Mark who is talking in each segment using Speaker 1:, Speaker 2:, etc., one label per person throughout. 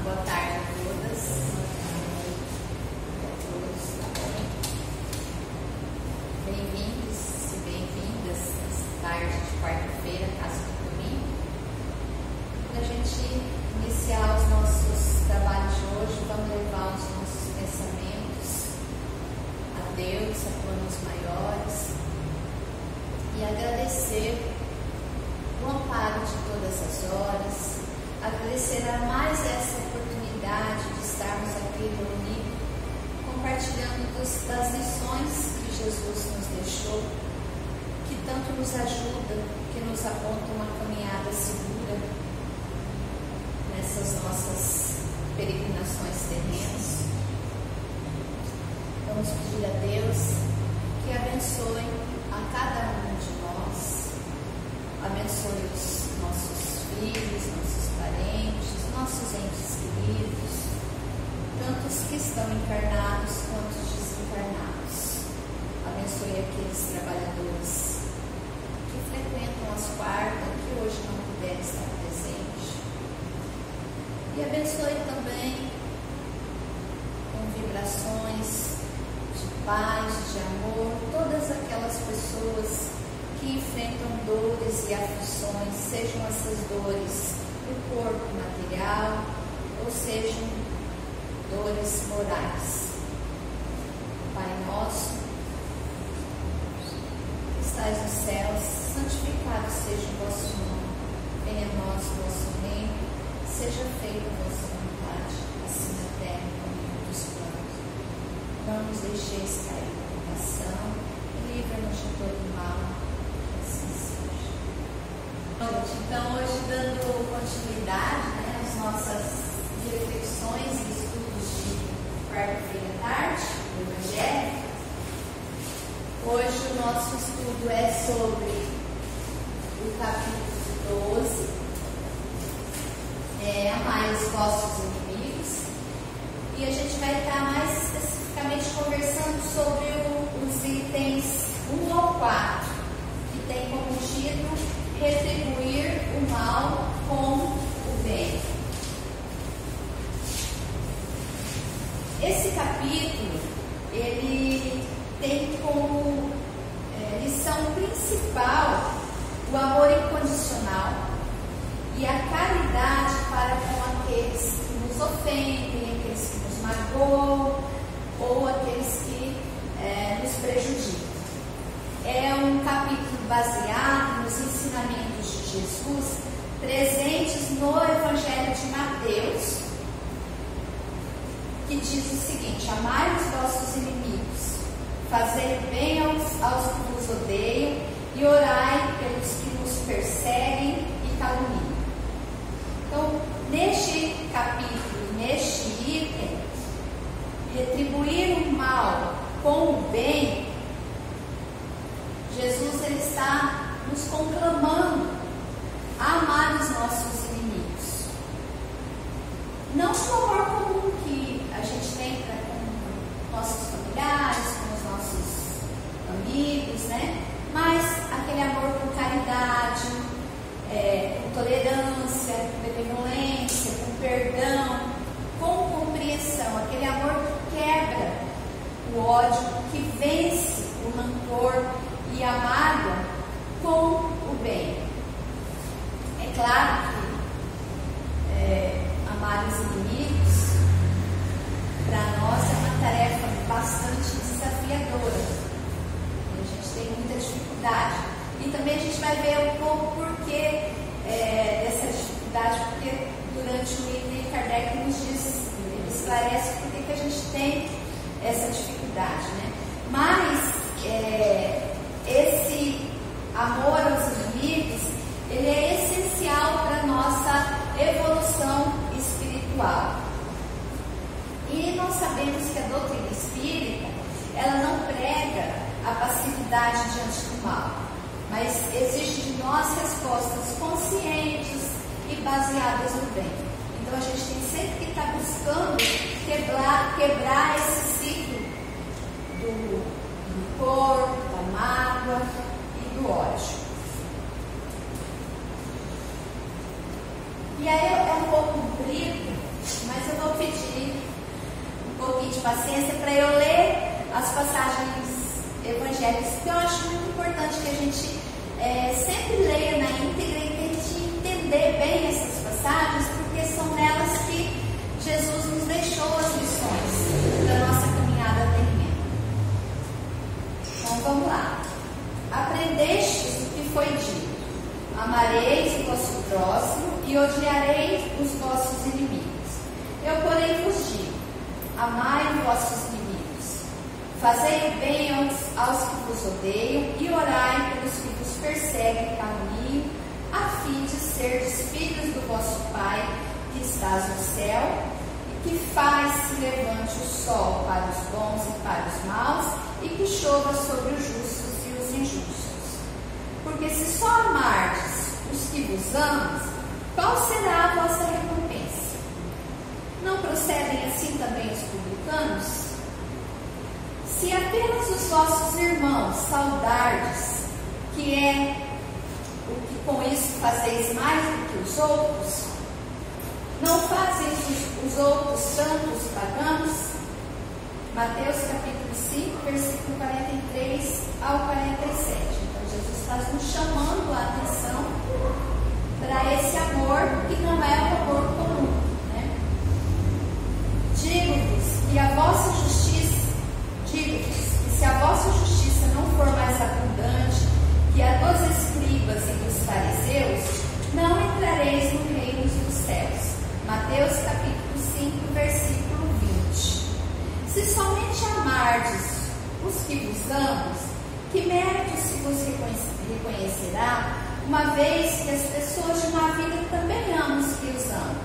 Speaker 1: Boa tarde a todas e a todos, tá bom? Bem-vindos e bem-vindas nessa tarde de quarta-feira, caso do domingo. Para a gente iniciar os nossos trabalhos de hoje, vamos levar os nossos pensamentos a Deus, a planos maiores e agradecer o amparo de todas as horas. Agradecer a mais essa oportunidade de estarmos aqui reunidos, compartilhando das lições que Jesus nos deixou, que tanto nos ajuda, que nos aponta uma caminhada segura nessas nossas peregrinações terrenas. Vamos pedir a Deus que abençoe a cada um de nós, abençoe os nossos filhos, nossos parentes, nossos entes queridos, tantos que estão encarnados quanto desencarnados. Abençoe aqueles trabalhadores que frequentam as quartas, que hoje não puderem estar presentes. E abençoe também com vibrações de paz, de amor, todas aquelas pessoas que enfrentam dores e aflições, sejam essas dores do corpo material ou sejam dores morais. Pai nosso, que estais nos céus, santificado seja o vosso nome, venha a nós o vosso reino, seja feita a vossa vontade, assim na terra como nos céus. Não nos deixeis cair na tentação, livra-nos de todo mal. Então, hoje, dando continuidade às nossas reflexões e estudos de quarta-feira à tarde do Evangelho, hoje o nosso estudo é sobre o capítulo 12, Amai os vossos inimigos, e a gente vai estar mais especificamente conversando sobre os itens 1 ao 4, que tem como título retribuir o mal com o bem. Esse capítulo, ele tem como lição principal o amor incondicional e a caridade para com aqueles que nos ofendem, aqueles que nos magoam ou aqueles que nos prejudicam. É um capítulo baseado nos ensinamentos de Jesus presentes no Evangelho de Mateus, que diz o seguinte: amai os vossos inimigos, fazei bem aos que vos odeiam e orai pelos que nos perseguem e caluniam. Então, neste capítulo, neste item, retribuir o mal com o bem, Jesus ele está nos conclamando a amar os nossos inimigos. Não com o amor comum que a gente tem com nossos familiares, com os nossos amigos, né? Mas aquele amor com caridade, com tolerância, com benevolência, com perdão, com compreensão. Aquele amor que quebra o ódio, que vence o rancor e a mágoa com o bem. É claro que amar os inimigos para nós é uma tarefa bastante desafiadora. A gente tem muita dificuldade. E também a gente vai ver um pouco porquê dessa dificuldade, porque durante o item Kardec nos diz, ele esclarece por que a gente tem essa dificuldade, né? Mas esse amor aos inimigos, ele é essencial para a nossa evolução espiritual. E nós sabemos que a doutrina espírita, ela não prega a passividade diante do mal, mas exige de nós respostas conscientes e baseadas no bem. Então a gente tem sempre que estar buscando quebrar esse ciclo do rancor, da mágoa e do ódio. E aí é um pouco comprido, mas paciência para eu ler as passagens evangélicas, que eu acho muito importante que a gente sempre leia na íntegra e tente entender bem essas passagens, porque são nelas que Jesus nos deixou as lições da nossa caminhada terrena. Então vamos lá. Aprendestes o que foi dito: amareis o vosso próximo e odiareis os vossos inimigos. Eu, porém, vos digo: amai vossos inimigos, fazei o bem aos que vos odeiam e orai pelos que vos perseguem e caluniam, a fim de serdes filhos do vosso Pai que estás no céu, e que faz se levante o sol para os bons e para os maus, e que chova sobre os justos e os injustos. Porque se só amardes os que vos amam, qual será a vossa recompensa? Não procedem assim também os publicanos? Se apenas os vossos irmãos saudardes, que é o que com isso fazeis mais do que os outros, não fazem os outros santos pagãos? Mateus capítulo 5, versículo 43 ao 47. Então Jesus está nos chamando a atenção para esse amor que não é o amor comum, né? Digo-vos que se a vossa justiça não for mais abundante que a dos escribas e dos fariseus, não entrareis no reino dos céus. Mateus capítulo 5, versículo 20. Se somente amardes os que vos amam, que mérito se vos reconhecerá, uma vez que as pessoas de uma vida também amam os que os amam?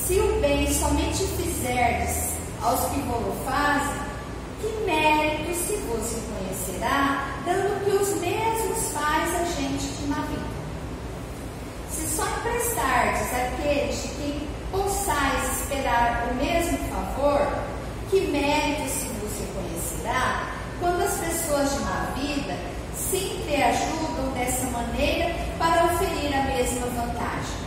Speaker 1: Se o bem somente fizerdes aos que vos fazem, que mérito se vos reconhecerá, dando que os mesmos faz a gente de má vida? Se só emprestardes àqueles de quem possais esperar o mesmo favor, que mérito se vos reconhecerá, quando as pessoas de má vida se entreajudam dessa maneira para oferir a mesma vantagem?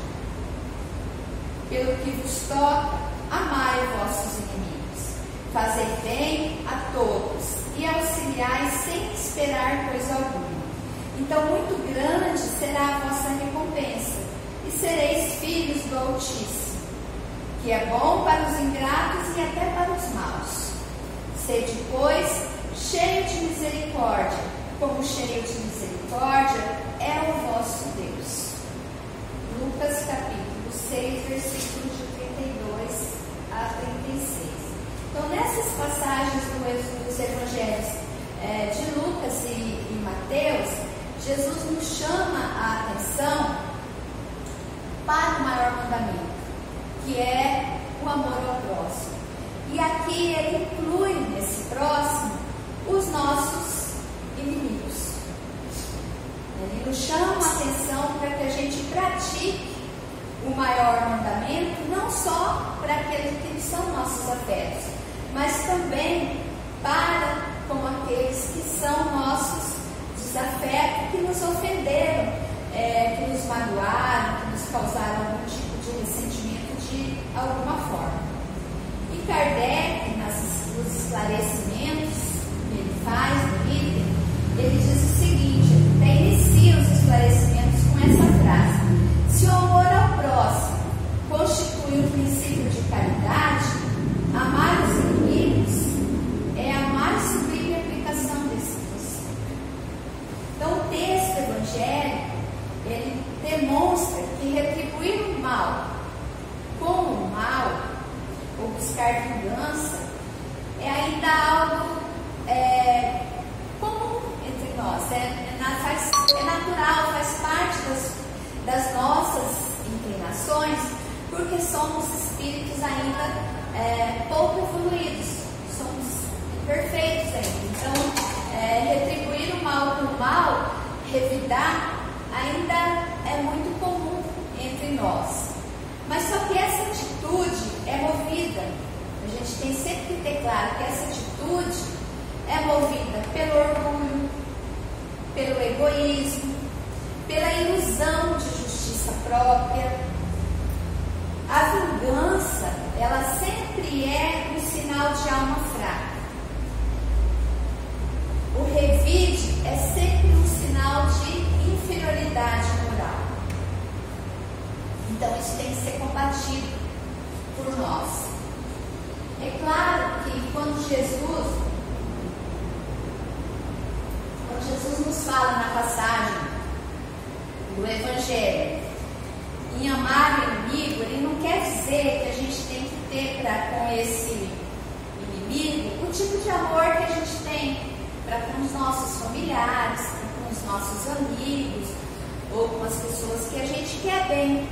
Speaker 1: Pelo que vos toca, amai vossos inimigos, fazei bem a todos e auxiliai sem esperar coisa alguma. Então muito grande será a vossa recompensa, e sereis filhos do Altíssimo, que é bom para os ingratos e até para os maus. Sede, pois, cheio de misericórdia, como cheio de misericórdia é o vosso Deus. Lucas capítulo 6, versículos de 32 a 36. Então, nessas passagens dos evangelhos de Lucas e Mateus, Jesus nos chama a atenção para o maior mandamento, que é o amor ao próximo. E aqui ele inclui nesse próximo os nossos inimigos. Ele nos chama a atenção para que a gente pratique o maior mandamento, não só para aqueles que são nossos afetos, mas também para com aqueles que são nossos desafetos, que nos ofenderam, que nos magoaram, que nos causaram algum tipo de ressentimento de alguma forma. E Kardec, nos esclarecimentos que ele faz no item, ele diz o seguinte, até inicia os esclarecimentos com essa frase: se o amor ao próximo constitui um princípio de caridade, amar os inimigos é a mais sublime aplicação desse princípio. Então o texto evangélico, ele demonstra que retribuir o mal com o mal, ou buscar vingança, é ainda algo comum entre nós, é natural, faz parte das nossas inclinações, porque somos espíritos ainda pouco evoluídos, somos imperfeitos ainda. Então, retribuir o mal com o mal, revidar, ainda é muito comum entre nós. Mas só que essa atitude é movida, a gente tem sempre que ter claro que essa atitude é movida pelo orgulho, pelo egoísmo, pela ilusão de justiça própria. A vingança, ela sempre é um sinal sinal de alma fraca. O revide é sempre um sinal de inferioridade moral. Então isso tem que ser combatido por nós. É claro que quando Jesus nos fala na passagem do Evangelho em amar o inimigo, ele não quer dizer que a gente tem que ter com esse inimigo o tipo de amor que a gente tem para com os nossos familiares, com os nossos amigos ou com as pessoas que a gente quer bem.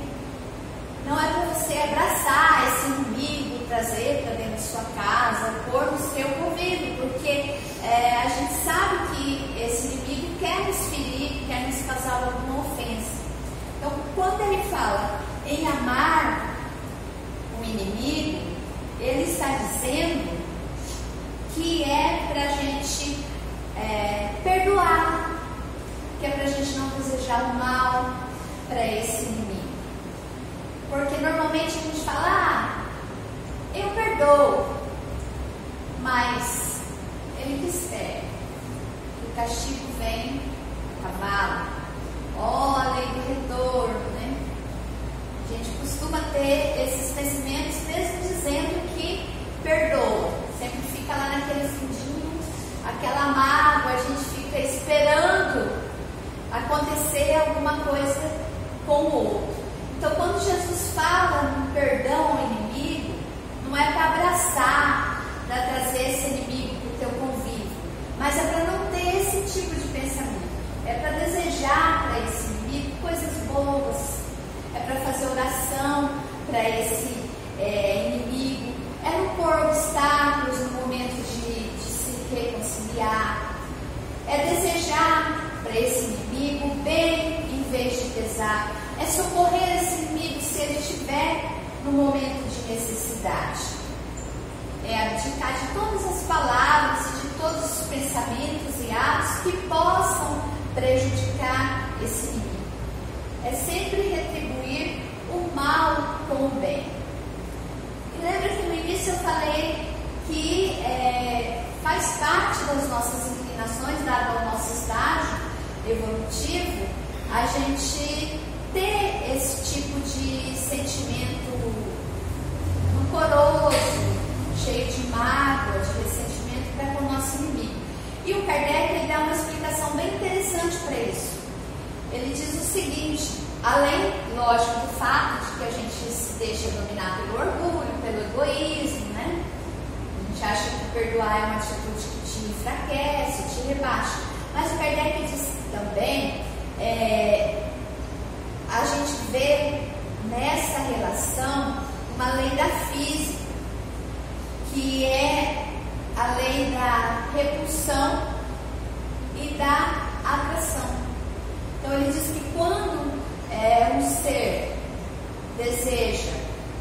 Speaker 1: Não é para você abraçar esse inimigo, trazer para dentro da sua casa, pôr no seu convívio, porque a gente sabe que esse inimigo quer nos ferir, quer nos causar alguma ofensa. Então, quando ele fala em amar o inimigo, ele está dizendo que é para a gente perdoar, que é para a gente não desejar o mal para esse inimigo. Porque normalmente a gente fala, eu perdoo, mas ele que espera. O castigo vem a cavalo. Ó, a lei do retorno, né? A gente costuma ter esses pensamentos mesmo dizendo que perdoa. Sempre fica lá naquele fundinho, aquela mágoa, a gente fica esperando acontecer alguma coisa com o outro. Então, quando Jesus fala no perdão ao inimigo, não é para abraçar, para trazer esse inimigo para o teu convívio, mas é para não ter esse tipo de pensamento. É para desejar para esse inimigo coisas boas, é para fazer oração para esse inimigo, é não pôr obstáculos no momento de se reconciliar, é desejar para esse inimigo bem em vez de pesar. É socorrer esse inimigo se ele estiver no momento de necessidade. É abdicar de todas as palavras e de todos os pensamentos e atos que possam prejudicar esse inimigo. É sempre retribuir o mal com o bem. E lembra que no início eu falei que faz parte das nossas inclinações, dado ao nosso estágio evolutivo, a gente ter esse tipo de sentimento rancoroso, cheio de mágoa, de ressentimento para com o nosso inimigo. E o Kardec ele dá uma explicação bem interessante para isso. Ele diz o seguinte: além, lógico, do fato de que a gente se deixa dominar pelo orgulho, pelo egoísmo, né? A gente acha que perdoar é uma atitude que te enfraquece, te rebaixa. Mas o Kardec diz também a gente vê nessa relação uma lei da física, que é a lei da repulsão e da atração. Então ele diz que quando um ser deseja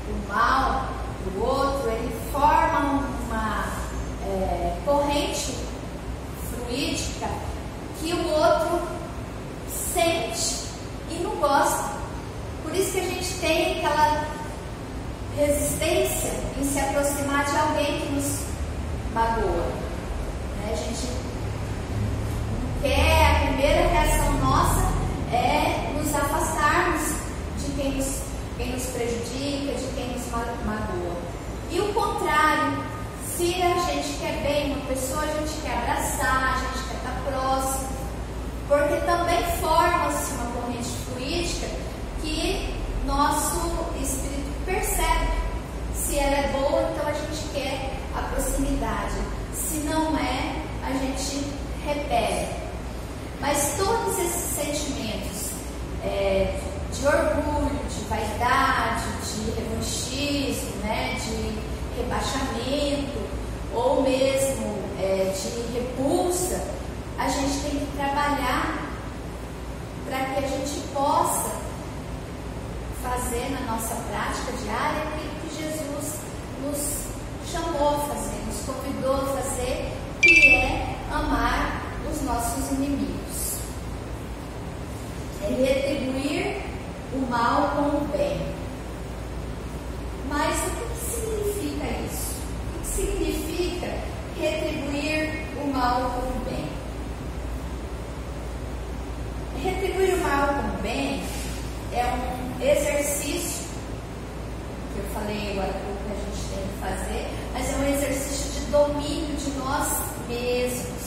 Speaker 1: o mal do outro, ele forma uma corrente fluídica que o outro sente e não gosta. Por isso que a gente tem aquela resistência em se aproximar de alguém que nos magoa. A gente não quer, a primeira reação nossa é nos afastarmos de quem nos prejudica, de quem nos magoa. E o contrário, se a gente quer bem uma pessoa, a gente quer abraçar, a gente quer estar próximo, porque também forma-se uma corrente fluídica que nosso espírito percebe. Se ela é boa, então a gente quer a proximidade. Se não é, a gente repele. Mas todos esses sentimentos de orgulho, de vaidade, de revanchismo, de rebaixamento, ou mesmo de repulsa, a gente tem que trabalhar para que a gente possa fazer na nossa prática diária aquilo que Jesus nos chamou a fazer, nos convidou a fazer, que é amar os nossos inimigos. É retribuir o mal com o bem. Mas o que significa isso? O que significa mal como bem. Retribuir o mal como bem é um exercício, que eu falei agora que a gente tem que fazer, mas é um exercício de domínio de nós mesmos.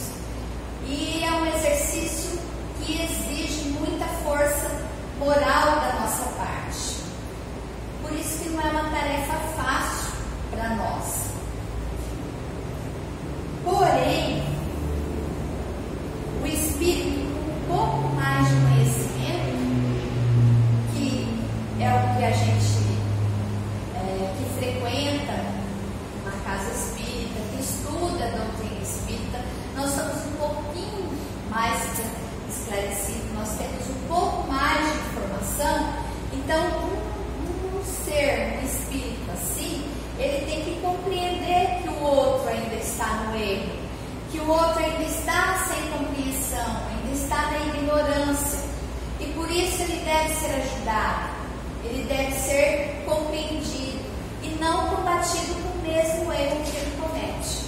Speaker 1: E é um exercício que exige muita força moral da nossa parte. Por isso que não é uma tarefa fácil para nós. Porém, o espírito com um pouco mais de conhecimento, que é o que a gente que frequenta uma casa espírita, que estuda a doutrina espírita, nós somos um pouquinho mais esclarecidos, nós temos um pouco mais de informação. Então, um ser, um espírito assim, ele tem que compreender que o outro ainda está no erro, que o outro ainda está sem compreensão, ainda está na ignorância, e por isso ele deve ser ajudado, ele deve ser compreendido e não combatido com o mesmo erro que ele comete.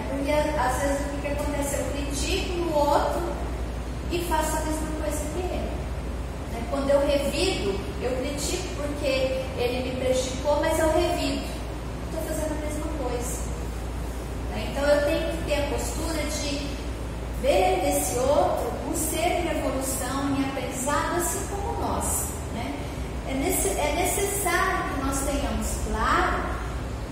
Speaker 1: Porque às vezes o que acontece? Eu critico no outro e faço a mesma coisa que ele. Quando eu revido, eu critico porque ele me prejudicou, mas eu revido. Estou fazendo a mesma coisa. Então eu tenho que ter a postura de ver nesse outro um ser em evolução, em aprendizado, assim como nós. É necessário que nós tenhamos claro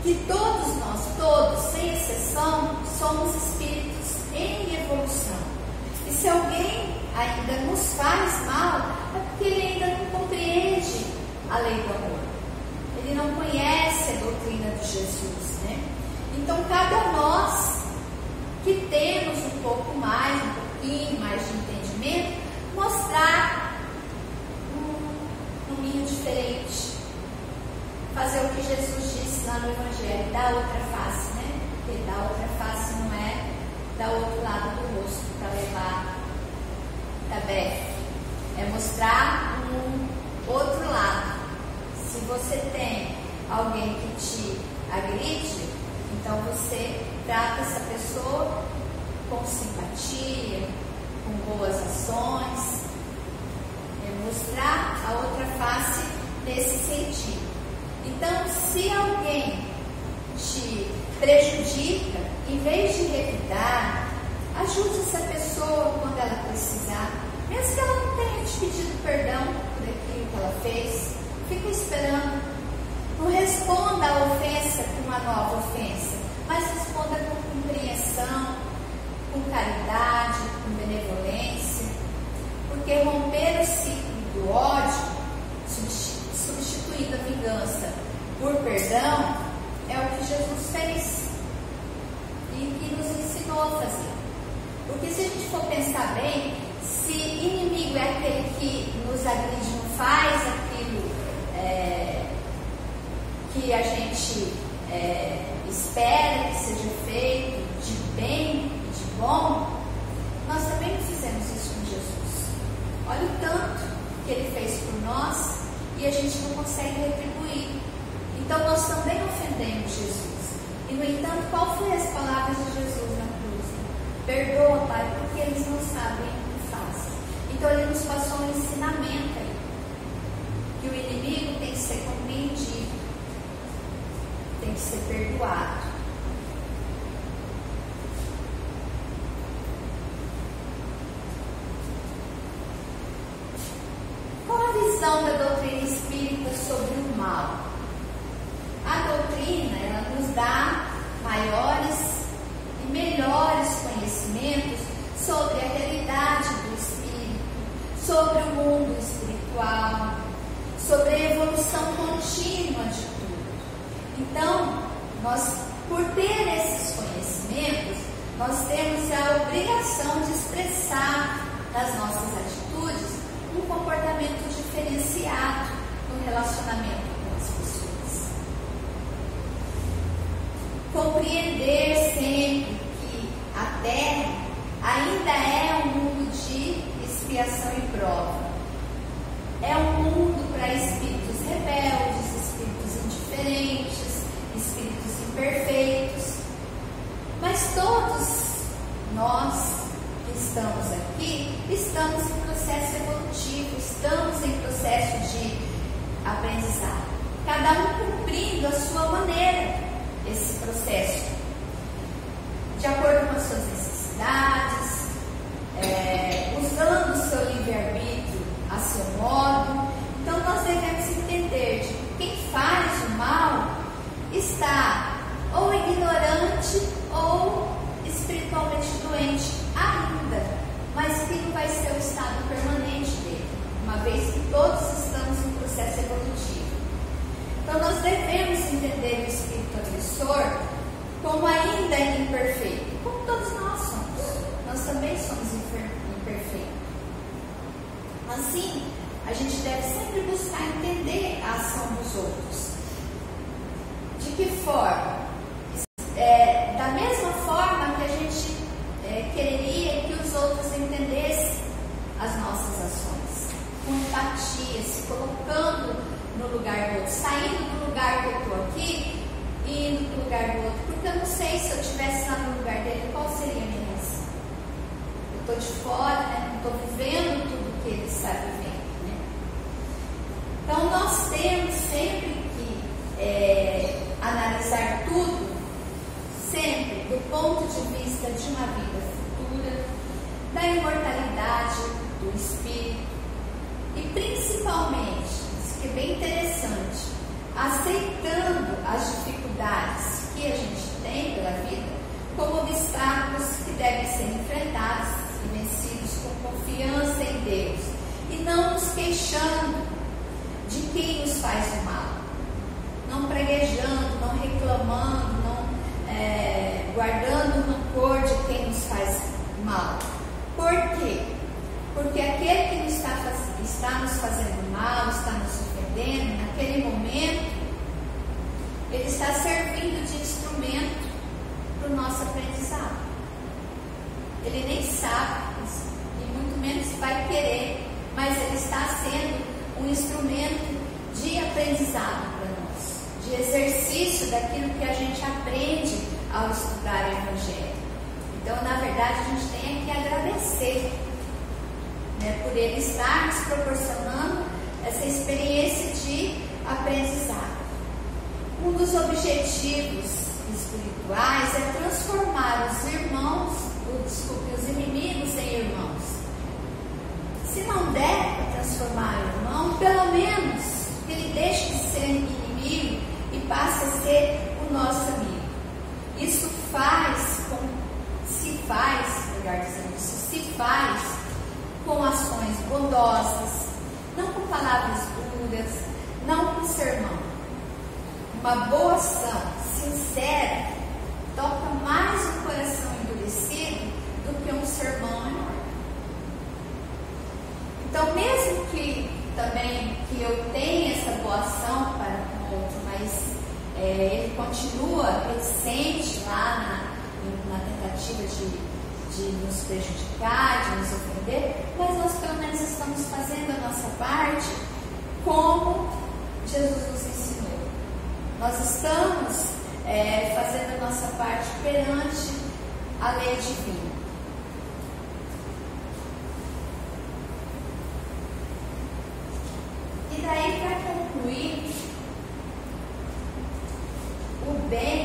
Speaker 1: que todos nós, todos, sem exceção, somos espíritos em evolução. E se alguém ainda nos faz mal, é porque ele ainda não compreende a lei do amor. Ele não conhece a doutrina de Jesus, Então, cabe a nós, que temos um pouquinho mais de entendimento, mostrar um caminho diferente. Fazer o que Jesus disse lá no Evangelho, dar outra face, Porque dar outra face não é dar outro lado do rosto para levar tabefe. É mostrar um outro lado. Se você tem alguém que te agride, então você trata essa pessoa com simpatia, com boas ações. É mostrar a outra face nesse sentido. Então, se alguém te prejudica, em vez de revidar, ajude essa pessoa quando ela precisar, mesmo que ela não tenha te pedido perdão por aquilo que ela fez. Fica esperando. Não responda a ofensa com uma nova ofensa, mas responda com compreensão, com caridade, com benevolência, porque romper o ciclo do ódio, substituindo a vingança por perdão, é o que Jesus fez e que nos ensinou a fazer. Porque se a gente for pensar bem, se inimigo é aquele que nos agride, não faz aquilo que a gente espera que seja feito de bem e de bom, nós também não fizemos isso com Jesus. Olha o tanto que ele fez por nós e a gente não consegue retribuir. Então nós também ofendemos Jesus. E no entanto, qual foi as palavras de Jesus na cruz? Perdoa, Pai, porque eles não sabem o que fazem. Então ele nos passou um ensinamento aí, que o inimigo tem que ser compreendido, tem que ser perdoado. Qual a visão da doutrina espírita sobre o mal? A doutrina, ela nos dá maiores e melhores conhecimentos sobre a realidade do espírito, sobre o mundo espiritual, sobre a evolução contínua de tudo. Então, nós, por ter esses conhecimentos, nós temos a obrigação de expressar nas nossas atitudes um comportamento diferenciado no relacionamento com as pessoas. Compreender sempre que a Terra ainda é um mundo de expiação e prova. É um mundo para espíritos rebeldes, espíritos indiferentes, espíritos imperfeitos. Mas todos nós que estamos aqui, estamos em processo evolutivo, estamos em processo de aprendizado. Cada um cumprindo a sua maneira esse processo, de acordo com as suas necessidades, usando o seu livre-arbítrio a seu modo. Então nós devemos entender de que quem faz o mal está ou ignorante ou espiritualmente doente ainda, mas que não vai ser o estado permanente dele, uma vez que todos estamos em processo evolutivo. Então nós devemos entender o espírito agressor como ainda imperfeito, como todos nós somos. Nós também somos imperfeitos. Assim, a gente deve sempre buscar entender a ação dos outros. De que forma? Da mesma forma que a gente quereria que os outros entendessem as nossas ações, com empatia, se colocando no lugar do outro, saindo do lugar que eu estou aqui e indo para o lugar do outro, porque eu não sei se eu estivesse lá no lugar dele, qual seria a minha reação. Eu estou de fora, né? Não estou vivendo tudo que ele está vivendo, né? Então nós temos sempre que analisar tudo, sempre do ponto de vista de uma vida futura, da imortalidade do espírito e principalmente, isso que é bem interessante, aceitando as dificuldades que a gente tem pela vida como obstáculos que devem ser enfrentados e vencidos com confiança em Deus e não nos queixando de quem nos faz o mal, não praguejando, não reclamando, não guardando o rancor de quem nos faz mal. Por quê? Porque aquele que está nos fazendo mal, está nos ofendendo, naquele momento, ele está servindo de instrumento para o nosso aprendizado. Ele nem sabe, e muito menos vai querer, mas ele está sendo um instrumento de aprendizado para nós, de exercício daquilo que a gente aprende ao estudar o Evangelho. Então, na verdade, a gente tem que agradecer, né, por ele estar nos proporcionando essa experiência de aprendizado. Um dos objetivos espirituais é transformar os inimigos em irmãos. Se não der para transformar o irmão, pelo menos que ele deixe de ser inimigo e passe a ser o nosso amigo. Isso se faz com ações bondosas, não com palavras duras, não com sermão. Uma boa ação sincera toca mais o coração endurecido do que um sermão enorme. Então, mesmo que também que eu tenha essa boa ação para com o outro, mas ele continua reticente lá na tentativa de nos prejudicar, de nos ofender, mas nós pelo menos estamos fazendo a nossa parte como Jesus nos ensinou. Nós estamos fazendo a nossa parte perante a lei divina. E daí, para concluir, o bem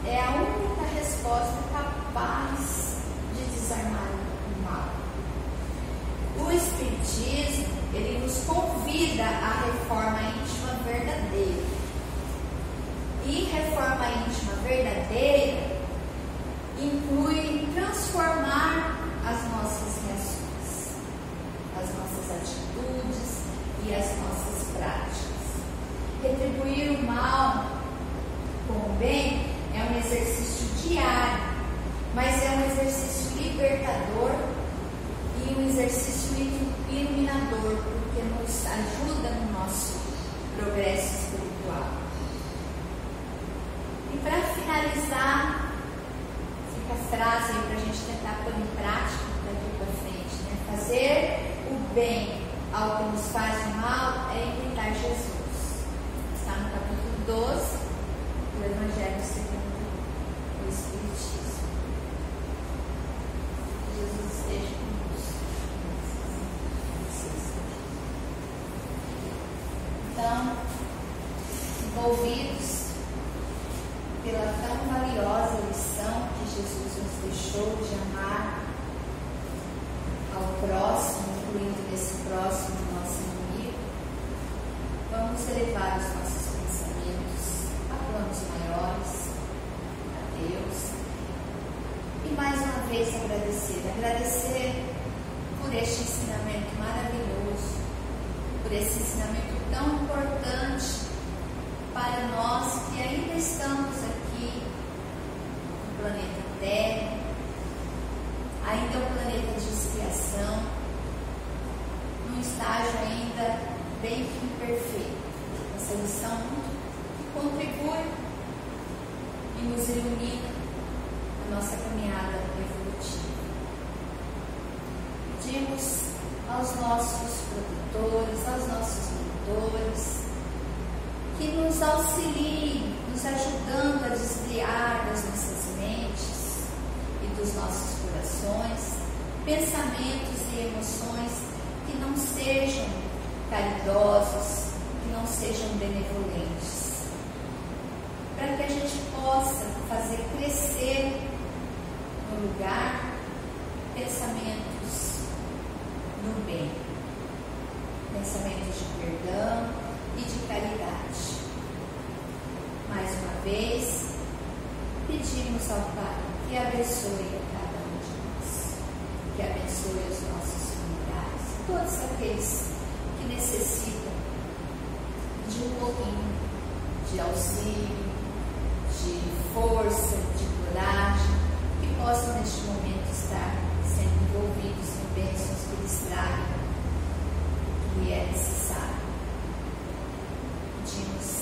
Speaker 1: é a única resposta capaz de desarmar o mal. O Espiritismo, ele nos convida à reforma íntima verdadeira. E reforma íntima verdadeira inclui transformar as nossas reações, as nossas atitudes e as nossas práticas. Retribuir o mal com o bem é um exercício diário, mas é um exercício libertador e um exercício iluminador, porque nos ajuda no nosso progresso espiritual. E para finalizar, fica a frase aí para a gente tentar pôr em prática daqui para frente, né? Fazer o bem ao que nos faz o mal é imitar Jesus. Está no capítulo 12 do Evangelho segundo o Espiritismo. envolvidos pela tão valiosa lição que Jesus nos deixou de amar ao próximo, incluindo nesse próximo nosso inimigo, vamos elevar os nossos pensamentos a planos maiores, a Deus, e mais uma vez agradecer por este ensinamento maravilhoso, por esse ensinamento tão importante para nós que ainda estamos aqui no planeta Terra, ainda é um planeta de expiação, num estágio ainda bem que imperfeito. Essa lição que contribui e nos ilumina na nossa caminhada evolutiva. Pedimos aos nossos produtores, aos nossos mentores, que nos auxiliem, nos ajudando a desviar das nossas mentes e dos nossos corações pensamentos e emoções que não sejam caridosos, que não sejam benevolentes, para que a gente possa fazer crescer no lugar pensamentos no bem, pensamentos de perdão e de caridade. Mais uma vez, pedimos ao Pai que abençoe a cada um de nós, que abençoe os nossos familiares, todos aqueles que necessitam de um pouquinho de auxílio, de força, de coragem, que possam neste momento estar sendo envolvidos em bênçãos que lhes tragam o que é necessário. Pedimos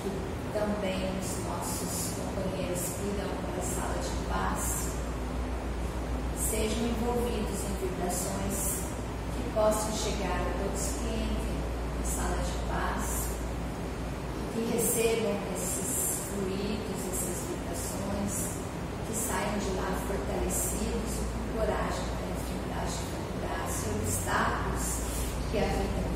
Speaker 1: que também os nossos companheiros que irão para a sala de paz sejam envolvidos em vibrações que possam chegar a todos que entrem na sala de paz e que recebam esses fluidos, essas vibrações, que saiam de lá fortalecidos e com coragem para enfrentar as dificuldades e obstáculos que a vida